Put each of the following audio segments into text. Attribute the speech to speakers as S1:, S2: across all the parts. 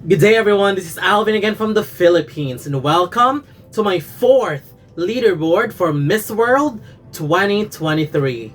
S1: Good day everyone, this is Alvin again from the Philippines and welcome to my 4th leaderboard for Miss World 2023.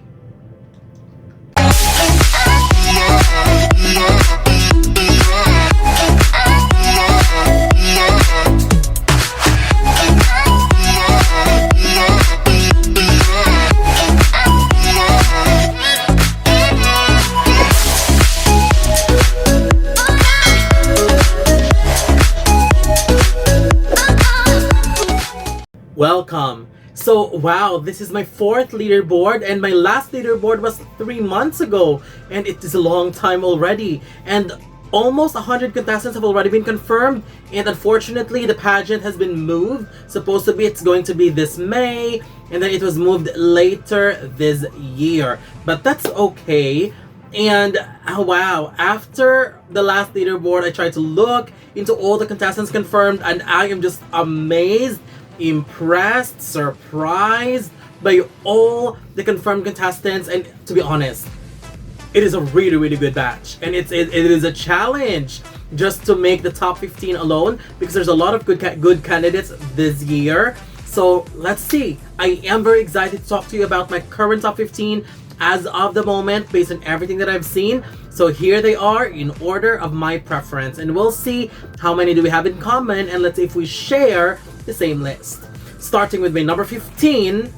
S1: Welcome. So wow, this is my 4th leaderboard and my last leaderboard was 3 months ago and it is a long time already, and almost 100 contestants have already been confirmed, and unfortunately the pageant has been moved. Supposed to be it's going to be this May, and then it was moved later this year, but that's okay. And wow, after the last leaderboard I tried to look into all the contestants confirmed and I am just amazed, impressed, surprised by all the confirmed contestants. And to be honest, it is a really good batch, and it is a challenge just to make the top 15 alone, because there's a lot of good candidates this year. So let's see. I am very excited to talk to you about my current top 15 as of the moment based on everything that I've seen. So here they are in order of my preference, and we'll see how many do we have in common, and let's see if we share the same list. Starting with my number 15,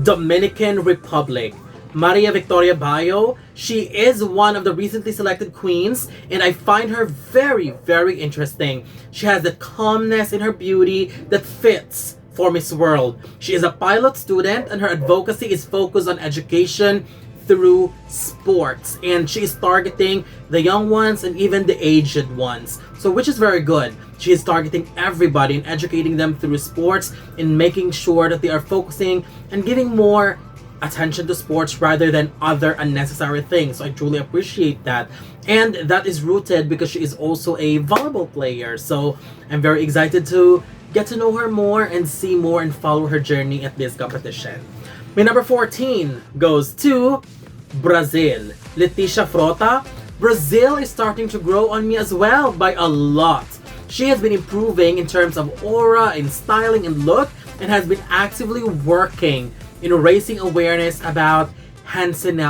S1: Dominican Republic, Maria Victoria Bayo. She is one of the recently selected queens, and I find her very interesting. She has the calmness in her beauty that fits for Miss World. She is a pilot student and her advocacy is focused on education through sports, and she is targeting the young ones and even the aged ones, so which is very good. She is targeting everybody and educating them through sports and making sure that they are focusing and giving more attention to sports rather than other unnecessary things. So I truly appreciate that, and that is rooted because she is also a volleyball player. So I'm very excited to get to know her more and see more and follow her journey at this competition. My number 14 goes to Brazil, Leticia Frota. Brazil is starting to grow on me as well by a lot. She has been improving in terms of aura and styling and look, and has been actively working in raising awareness about Hansen's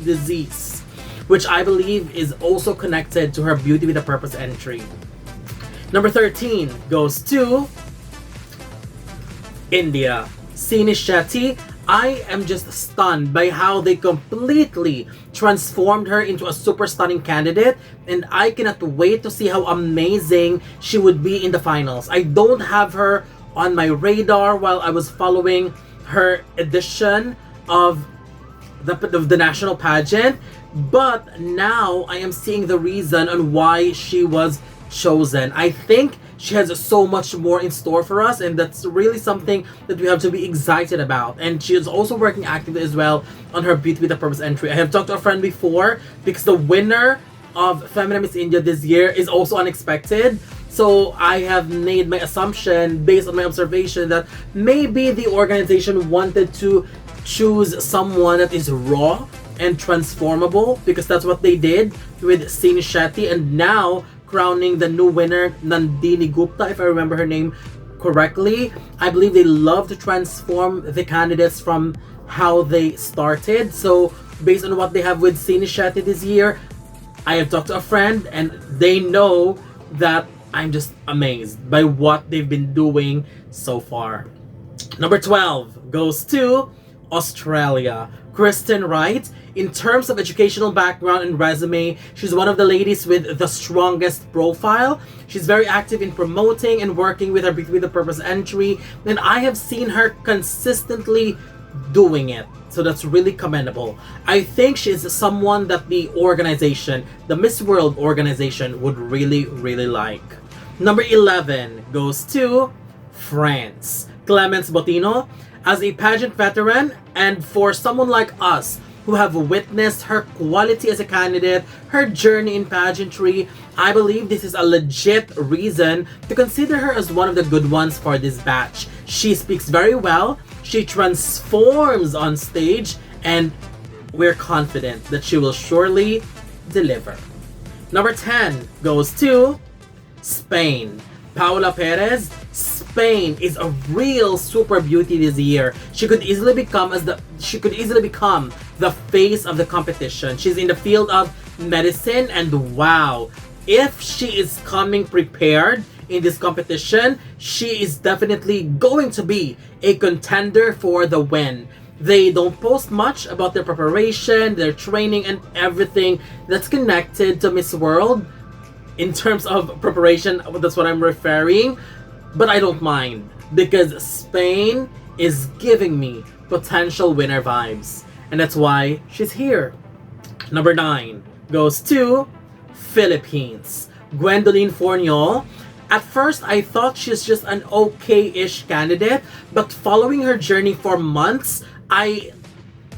S1: disease, which I believe is also connected to her Beauty with a Purpose entry. Number 13 goes to India, Sini Shetty. I am just stunned by how they completely transformed her into a super stunning candidate, and I cannot wait to see how amazing she would be in the finals. I don't have her on my radar while I was following her edition of the national pageant, but now I am seeing the reason on why she was chosen. I think she has so much more in store for us, and that's really something that we have to be excited about. And she is also working actively as well on her Beauty with a Purpose entry. I have talked to a friend before because the winner of Feminine Miss India this year is also unexpected. So I have made my assumption based on my observation that maybe the organization wanted to choose someone that is raw and transformable, because that's what they did with Sini Shetty, and now crowning the new winner, Nandini Gupta, if I remember her name correctly. I believe they love to transform the candidates from how they started. So based on what they have with Sini Shetty this year, I have talked to a friend and they know that I'm just amazed by what they've been doing so far. Number 12 goes to Australia, Kristen Wright. In terms of educational background and resume, she's one of the ladies with the strongest profile. She's very active in promoting and working with her Beauty with a Purpose entry, and I have seen her consistently doing it. So that's really commendable. I think she's someone that the organization, the Miss World organization, would really like. Number 11 goes to France, Clemence Botino. As a pageant veteran, and for someone like us who have witnessed her quality as a candidate, her journey in pageantry, I believe this is a legit reason to consider her as one of the good ones for this batch. She speaks very well, she transforms on stage, and we're confident that she will surely deliver. Number 10 goes to Spain. Paula Perez. Spain is a real super beauty this year. She could easily become the face of the competition. She's in the field of medicine, and wow, if she is coming prepared in this competition, she is definitely going to be a contender for the win. They don't post much about their preparation, their training, and everything that's connected to Miss World in terms of preparation. That's what I'm referring. But I don't mind, because Spain is giving me potential winner vibes. And that's why she's here. Number 9 goes to Philippines. Gwendolyne Fourniol. At first, I thought she's just an okay-ish candidate, but following her journey for months, I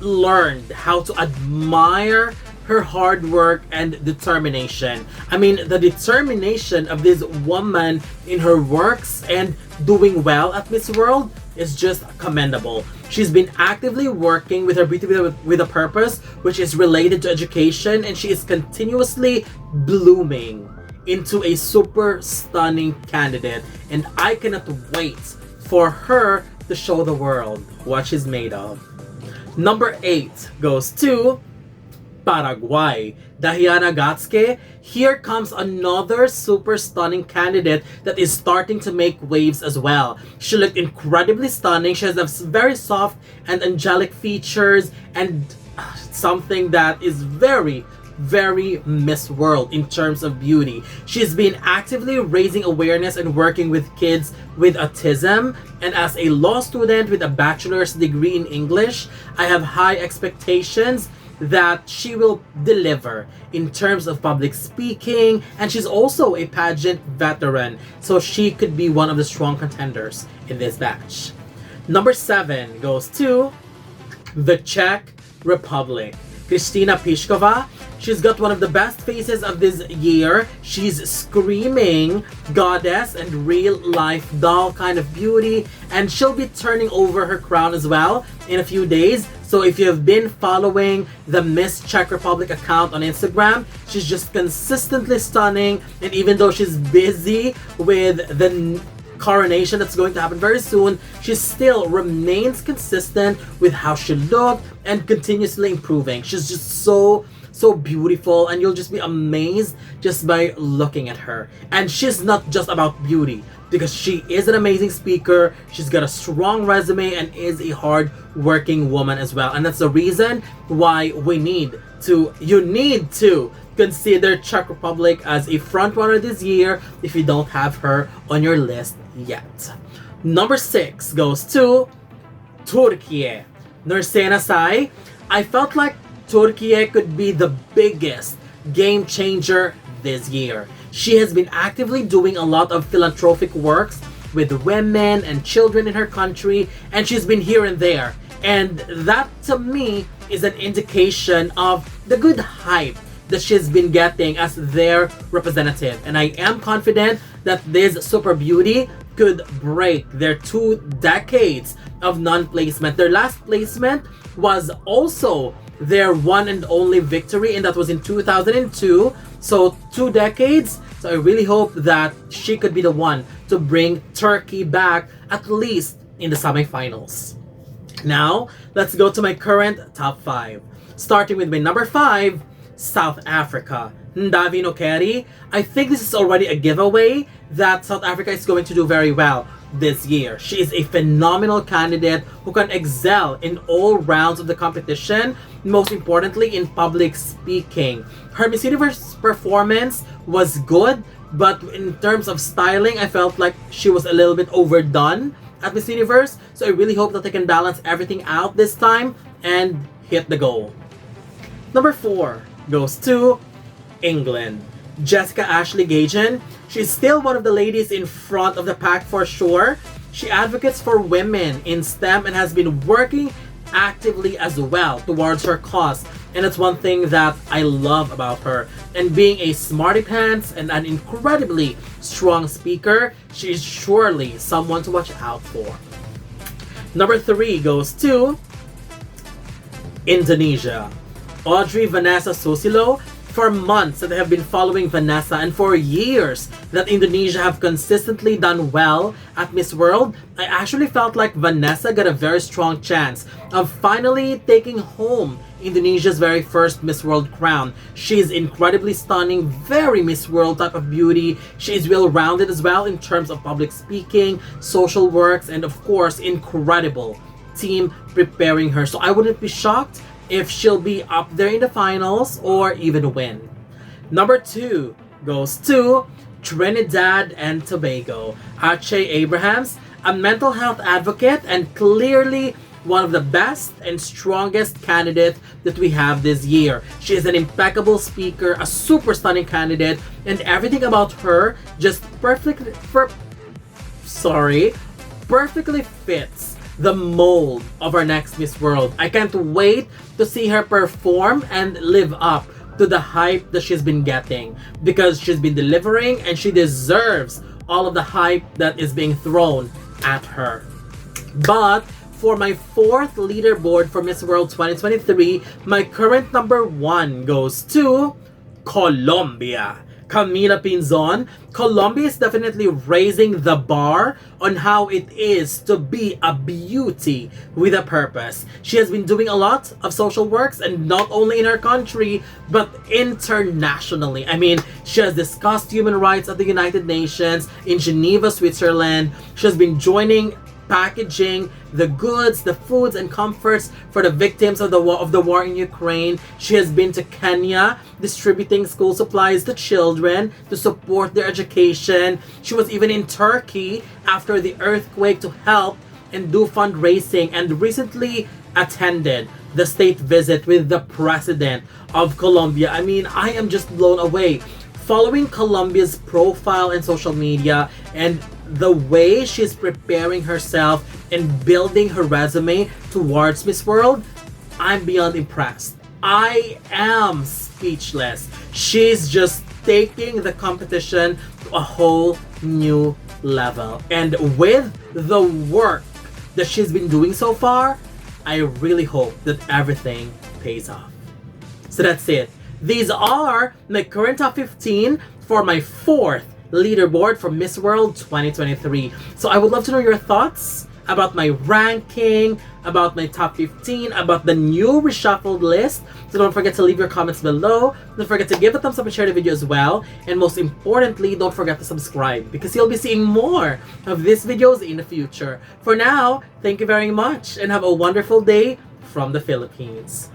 S1: learned how to admire her hard work and determination. I mean, the determination of this woman in her works and doing well at Miss World is just commendable. She's been actively working with her beauty with a purpose, which is related to education, and she is continuously blooming into a super stunning candidate. And I cannot wait for her to show the world what she's made of. Number 8 goes to Paraguay. Dahiana Gatzke. Here comes another super stunning candidate that is starting to make waves as well. She looked incredibly stunning. She has very soft and angelic features, and something that is very Miss World in terms of beauty. She's been actively raising awareness and working with kids with autism, and as a law student with a bachelor's degree in English, I have high expectations that she will deliver in terms of public speaking, and she's also a pageant veteran, so she could be one of the strong contenders in this batch. Number 7 goes to the Czech Republic. Krystyna Pyszkova. She's got one of the best faces of this year. She's screaming goddess and real life doll kind of beauty, and she'll be turning over her crown as well in a few days. So if you have been following the Miss Czech Republic account on Instagram, she's just consistently stunning, and even though she's busy with the coronation that's going to happen very soon, she still remains consistent with how she looked and continuously improving. She's just so beautiful, and you'll just be amazed just by looking at her. And she's not just about beauty, because she is an amazing speaker, she's got a strong resume, and is a hard working woman as well. And that's the reason why you need to consider Czech Republic as a frontrunner this year if you don't have her on your list yet. Number 6 goes to TURKIYE Nursena Say. I felt like TURKIYE could be the biggest game changer this year. She has been actively doing a lot of philanthropic works with women and children in her country, and she's been here and there. And that, to me, is an indication of the good hype that she's been getting as their representative. And I am confident that this super beauty could break their 2 decades of non-placement. Their last placement was also their one and only victory, and that was in 2002. So 2 decades. So I really hope that she could be the one to bring Turkey back, at least in the semifinals. Now, let's go to my current top 5. Starting with my number 5, South Africa. 𝐷𝐷𝐼𝐿𝐼. I think this is already a giveaway that South Africa is going to do very well this year. She is a phenomenal candidate who can excel in all rounds of the competition, most importantly in public speaking. Her Miss Universe performance was good, but in terms of styling, I felt like she was a little bit overdone at Miss Universe. So I really hope that they can balance everything out this time and hit the goal. Number 4 goes to England. Jessica Ashley Gagen. She's still one of the ladies in front of the pack for sure. She advocates for women in STEM and has been working actively as well towards her cause. And it's one thing that I love about her. And being a smarty pants and an incredibly strong speaker, she is surely someone to watch out for. Number 3 goes to Indonesia. Audrey Vanessa Susilo. for months that I have been following Vanessa, and for years that Indonesia have consistently done well at Miss World, I actually felt like Vanessa got a very strong chance of finally taking home Indonesia's very first Miss World crown. She's incredibly stunning, very Miss World type of beauty. She's well-rounded as well in terms of public speaking, social works, and of course, incredible team preparing her. So I wouldn't be shocked if she'll be up there in the finals or even win. Number 2 goes to Trinidad and Tobago. 𝐻𝐿 Abrahams, a mental health advocate and clearly one of the best and strongest candidates that we have this year. She is an impeccable speaker, a super stunning candidate, and everything about her just perfectly fits the mold of our next Miss World. I can't wait to see her perform and live up to the hype that she's been getting, because she's been delivering and she deserves all of the hype that is being thrown at her. But for my 4th leaderboard for Miss World 2023, my current number 1 goes to Colombia. Camila Pinzon. Colombia is definitely raising the bar on how it is to be a beauty with a purpose. She has been doing a lot of social works, and not only in her country, but internationally. I mean, she has discussed human rights at the United Nations in Geneva, Switzerland. She has been joining packaging the goods, the foods and comforts for the victims of the war in Ukraine. She has been to Kenya distributing school supplies to children to support their education. She was even in Turkey after the earthquake to help and do fundraising, and recently attended the state visit with the president of Colombia. I mean, I am just blown away following Colombia's profile and social media, and the way she's preparing herself and building her resume towards Miss World. I'm beyond impressed. I am speechless. She's just taking the competition to a whole new level. And with the work that she's been doing so far, I really hope that everything pays off. So that's it. These are my current top 15 for my 4th leaderboard for Miss World 2023. So I would love to know your thoughts about my ranking, about my top 15, about the new reshuffled list. So don't forget to leave your comments below. Don't forget to give a thumbs up and share the video as well. And most importantly, don't forget to subscribe, because you'll be seeing more of these videos in the future. For now, thank you very much and have a wonderful day from the Philippines.